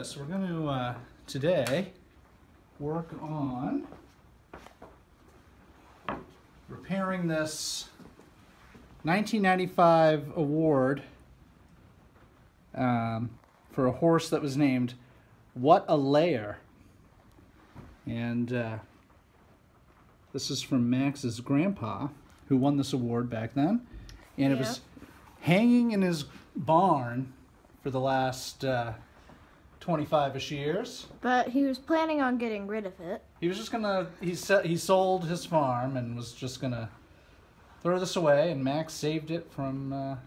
this. We're going to today work on repairing this 1995 award for a horse that was named A Lair. And this is from Max's grandpa, who won this award back then. And it was hanging in his barn for the last 25-ish years. But he was planning on getting rid of it. He was just gonna, he sold his farm and was just gonna throw this away, and Max saved it from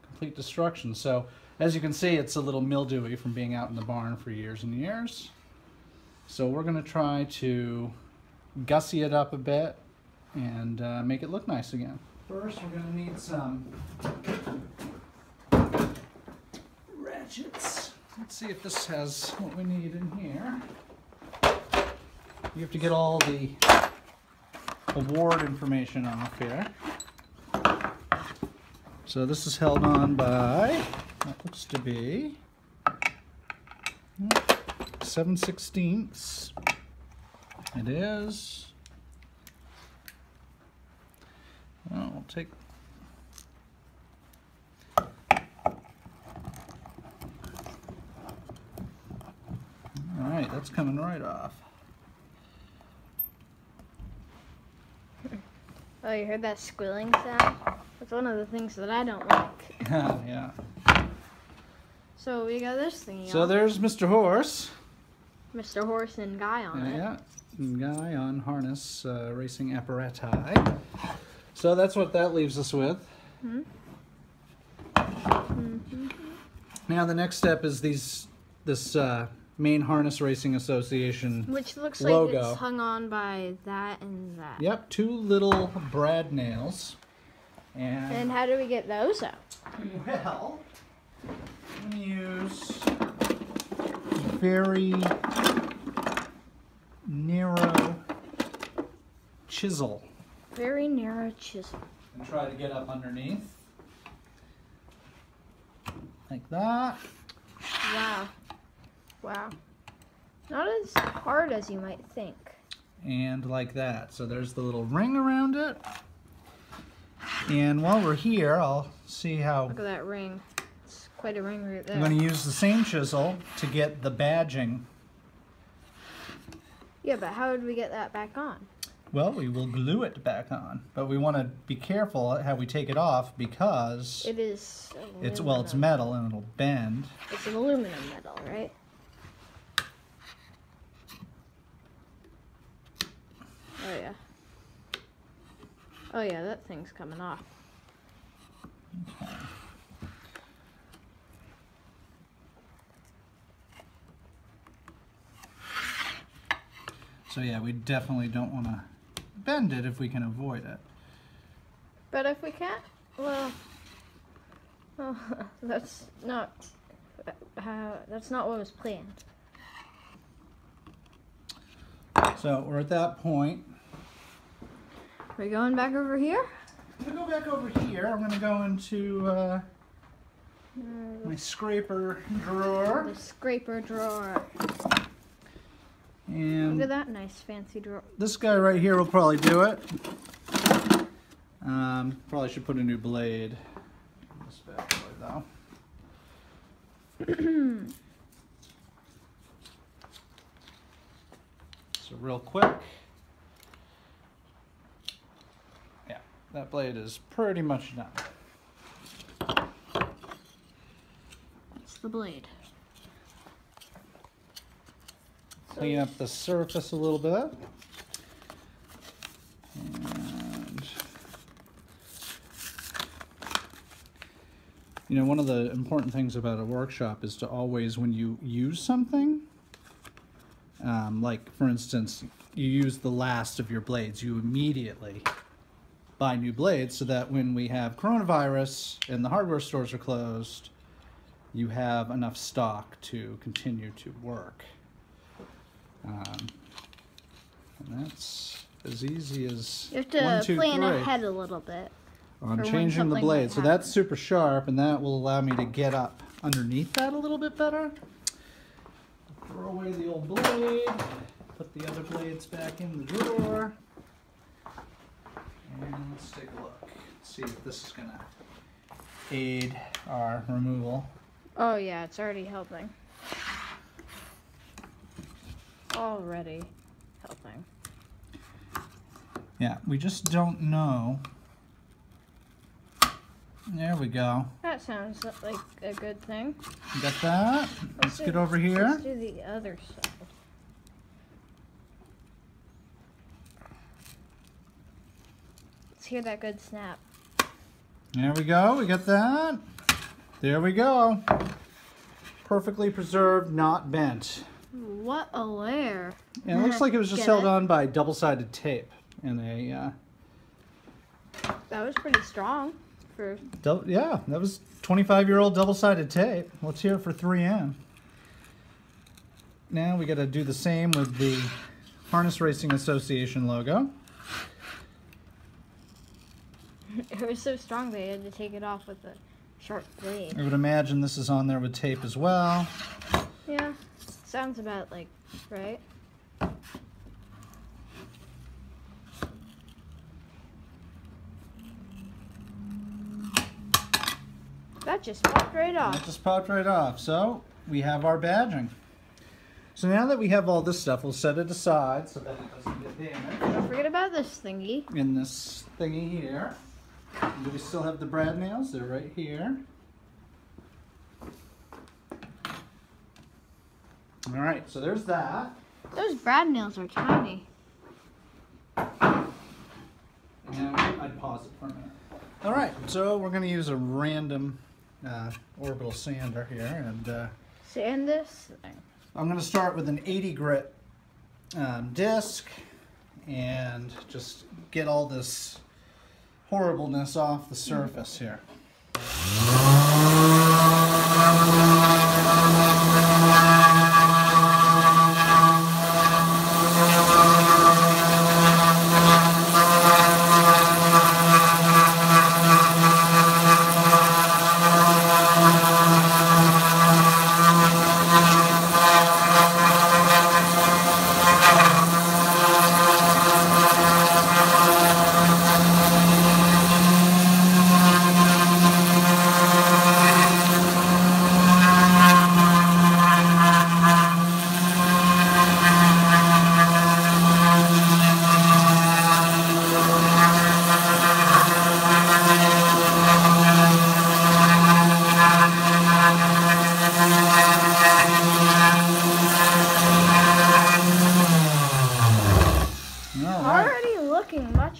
complete destruction. So, as you can see, it's a little mildewy from being out in the barn for years and years. So we're gonna try to gussy it up a bit and make it look nice again. First, we're gonna need some ratchets. Let's see if this has what we need in here. You have to get all the award information off here. So this is held on by, what looks to be 7/16. It is. Well, we'll take. All right, that's coming right off. Oh, you heard that squealing sound? That's one of the things that I don't like. Yeah. So we got this thingy So on. there's Mr. Horse. Mr. Horse and Guy on it. Yeah, Guy on harness racing apparati. So that's what that leaves us with. Now the next step is this Maine Harness Racing Association Which looks logo. like it's hung on by that and that. Yep, 2 little brad nails. And how do we get those out? Well, I'm going to use a very narrow chisel. Very narrow chisel. And try to get up underneath. Like that. Wow. Wow. Not as hard as you might think. And like that. So there's the little ring around it. And while we're here, I'll see how... Look at that ring. It's quite a ring right there. I'm going to use the same chisel to get the badging. Yeah, but how would we get that back on? Well, we will glue it back on. But we want to be careful how we take it off because... It is aluminum. it's metal and it'll bend. It's an aluminum metal, right? Oh yeah. Oh yeah, that thing's coming off. Okay. So yeah, we definitely don't want to bend it if we can avoid it. But if we can't, well, that's not what was planned. So we're at that point. We're going back over here? I'm going to go back over here. I'm going to go into my scraper drawer. The scraper drawer. And look at that nice fancy drawer. this guy right here will probably do it. Probably should put a new blade in this bad boy though. So real quick. Yeah, that blade is pretty much done. That's the blade. Clean up the surface a little bit. And, you know, one of the important things about a workshop is to always, when you use something, like for instance, you use the last of your blades, you immediately buy new blades so that when we have coronavirus and the hardware stores are closed, you have enough stock to continue to work. And that's as easy as you have to 1, 2, plan 3 ahead a little bit on changing the blade. So that's super sharp, and that will allow me to get up underneath that a little bit better. throw away the old blade, put the other blades back in the drawer, and let's take a look. See if this is going to aid our removal. Oh yeah, it's already helping. Already helping. Yeah, we just don't know. There we go. That sounds like a good thing. You got that? Let's get over here. Let's do the other side. Let's hear that good snap. There we go. We got that. There we go. Perfectly preserved, not bent. What a lair. And it looks like it was just held on by double-sided tape in a... That was pretty strong. Yeah, that was 25-year-old double-sided tape. Let's hear it for 3M. Now we got to do the same with the Harness Racing Association logo. It was so strong they had to take it off with a sharp blade. I would imagine this is on there with tape as well. Yeah, sounds about like right. That just popped right off. That just popped right off. So we have our badging. So now that we have all this stuff, we'll set it aside so that it doesn't get damaged. Don't forget about this thingy. In this thingy here. Do we still have the brad nails? They're right here. All right, so there's that. Those brad nails are tiny. And I'd pause it for a minute. All right, so we're going to use a random orbital sander here, and sand this thing. I'm going to start with an 80 grit disc and just get all this horribleness off the surface here.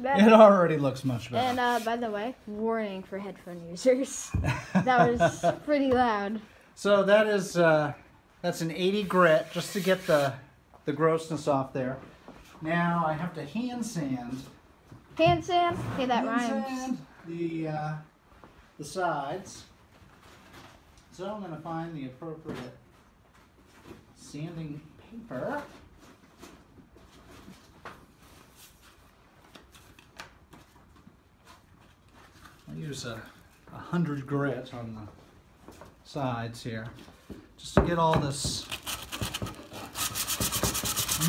It already looks much better. And by the way, warning for headphone users. That was pretty loud. So that is that's an 80 grit just to get the grossness off there. Now I have to hand sand. Hand sand? Okay, that rhymes. Sand the sides. So I'm going to find the appropriate sanding paper. I use a 100 grit on the sides here, just to get all this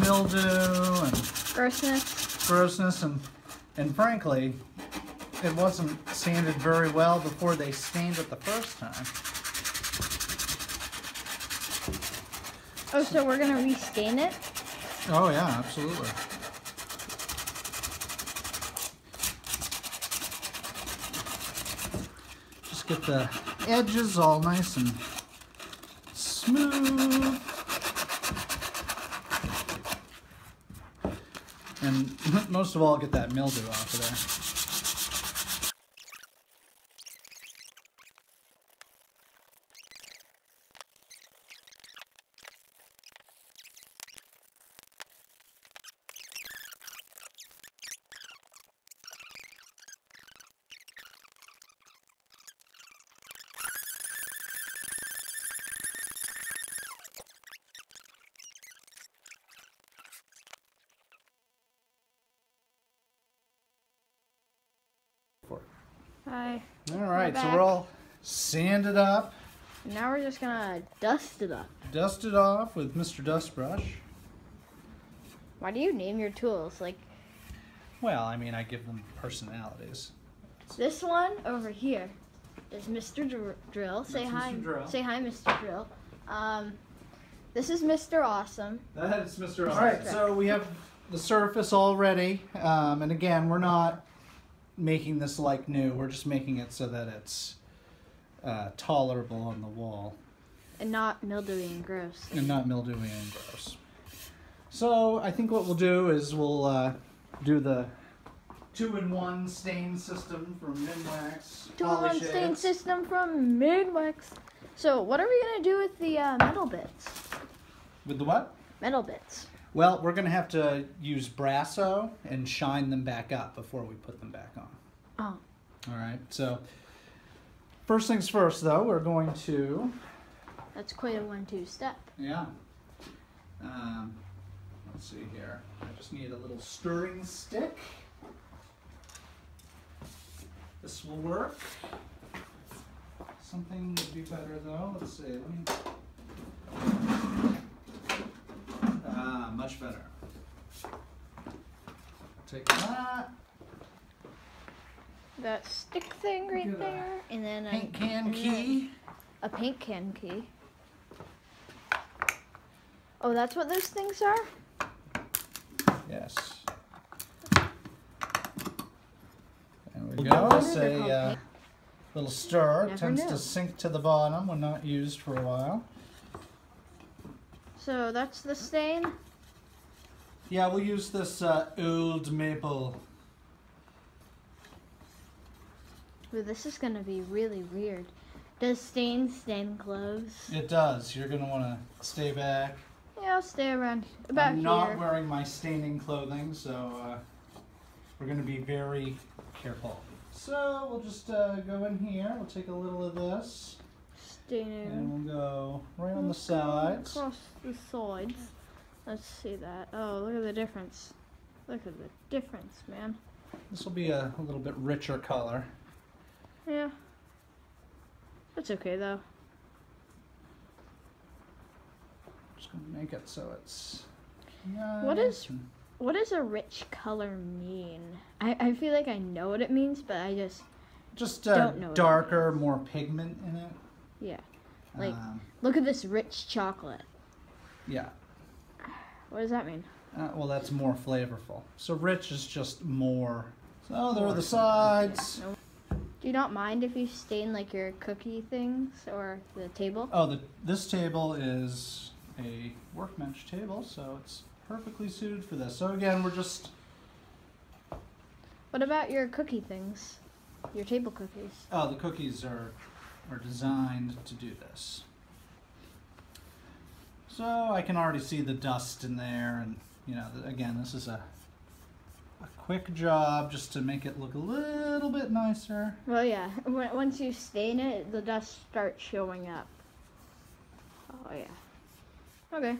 mildew and grossness, and frankly, it wasn't sanded very well before they stained it the first time. Oh, so we're gonna restain it? Oh yeah, absolutely. Get the edges all nice and smooth. And most of all, get that mildew off of there. Hi. All right, so we're all sanded up. Now we're just gonna dust it up. Dust it off with Mr. Dustbrush. Why do you name your tools? Like Well, I mean, I give them personalities. this one over here is Mr. Drill. Say That's hi. Mr. Drill. Say hi, Mr. Drill. This is Mr. Awesome. That's Mr. All right, so we have the surface all ready. And again, we're not making this like new. We're just making it so that it's tolerable on the wall. And not mildewy and gross. And not mildewy and gross. So I think what we'll do is we'll do the 2-in-1 stain system from Minwax. 2-in-1 stain system from Minwax. So what are we gonna do with the metal bits? With the what? Metal bits. Well, we're gonna have to use Brasso and shine them back up before we put them back on. Oh. All right, so first things first though, we're going to... That's quite a 1-2 step. Yeah. Let's see here. I just need a little stirring stick. This will work. Something would be better though. Let's see. Much better. Take that. That stick thing right there, and then Paint can key. A paint can key. Oh, that's what those things are? Yes. There we go. Say little stir. Never Tends knew. to sink to the bottom when not used for a while. So that's the stain? Yeah, we'll use this old maple. Ooh, this is gonna be really weird. Does stain clothes? It does. You're going to want to stay back. Yeah, I'll stay around about I'm here. not wearing my staining clothing, so we're going to be very careful. So we'll just go in here. We'll take a little of this. Staining. And we'll go right on the sides. Across the sides. Let's see that. Oh, look at the difference. Look at the difference, man. This will be a little bit richer color. Yeah. That's okay, though. Just going to make it so it's nice. What does a rich color mean? I feel like I know what it means, but I just don't know what it darker, more pigment in it. yeah. Like, look at this rich chocolate. Yeah. What does that mean? Well, that's more flavorful. So rich is just more. So there are the sides. Do you not mind if you stain like your cookie things or the table? Oh, this table is a workbench table, so it's perfectly suited for this. So again, we're just... What about your cookie things? Your table cookies? Oh, the cookies are designed to do this. So I can already see the dust in there, and you know, again, this is a quick job just to make it look a little bit nicer. Well, yeah. Once you stain it, the dust starts showing up. Oh, yeah. Okay.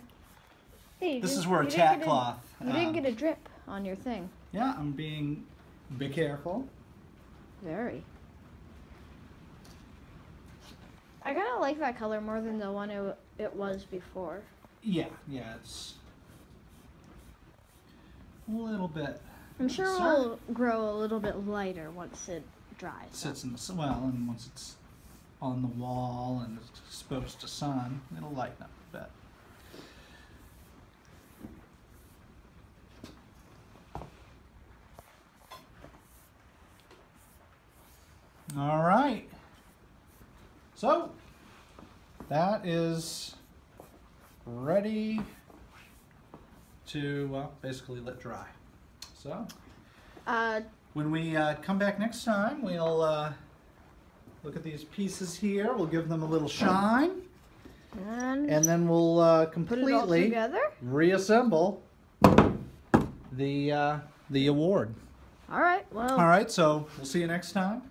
Hey, This is where a tack cloth. You didn't get a drip on your thing. Yeah, I'm being be careful. Very. I kind of like that color more than the one it was before. Yeah, it's a little bit. I'm sure it will grow a little bit lighter once it dries. Sits in the and once it's on the wall and it's exposed to sun, it'll lighten up a bit. All right. So that is ready to, well, basically let dry. So when we come back next time, we'll look at these pieces here. We'll give them a little shine, and then we'll completely put it all together? reassemble the award. All right. Well. All right. So we'll see you next time.